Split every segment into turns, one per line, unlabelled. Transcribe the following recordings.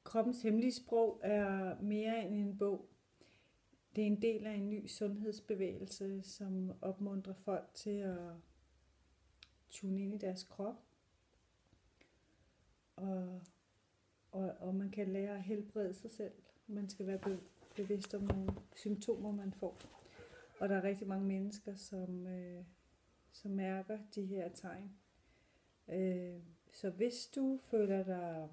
Kroppens hemmelige sprog er mere end en bog. Det er en del af en ny sundhedsbevægelse, som opmuntrer folk til at tune ind i deres krop, og, og man kan lære at helbrede sig selv. Man skal være bevidst om nogle symptomer, man får. Og der er rigtig mange mennesker, som mærker de her tegn. Så hvis du føler dig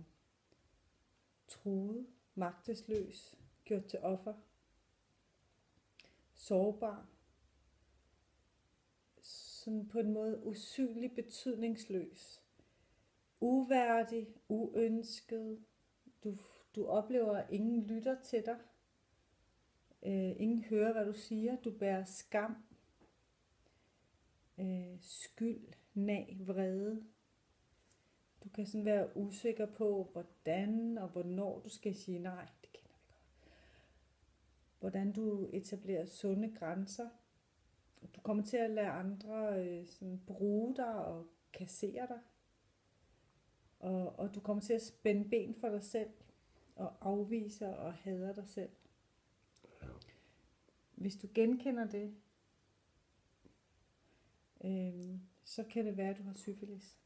truet, magtesløs, gjort til offer, sårbar, sådan på en måde usynlig, betydningsløs, uværdig, uønsket, du oplever, at ingen lytter til dig, ingen hører, hvad du siger, du bærer skam, skyld, nag, vrede. Du kan sådan være usikker på, hvordan og hvornår du skal sige nej. Det kender vi godt. Hvordan du etablerer sunde grænser. Du kommer til at lade andre sådan bruge dig og kassere dig. Og du kommer til at spænde ben for dig selv og afvise og hader dig selv. Hvis du genkender det, så kan det være, at du har syfilis.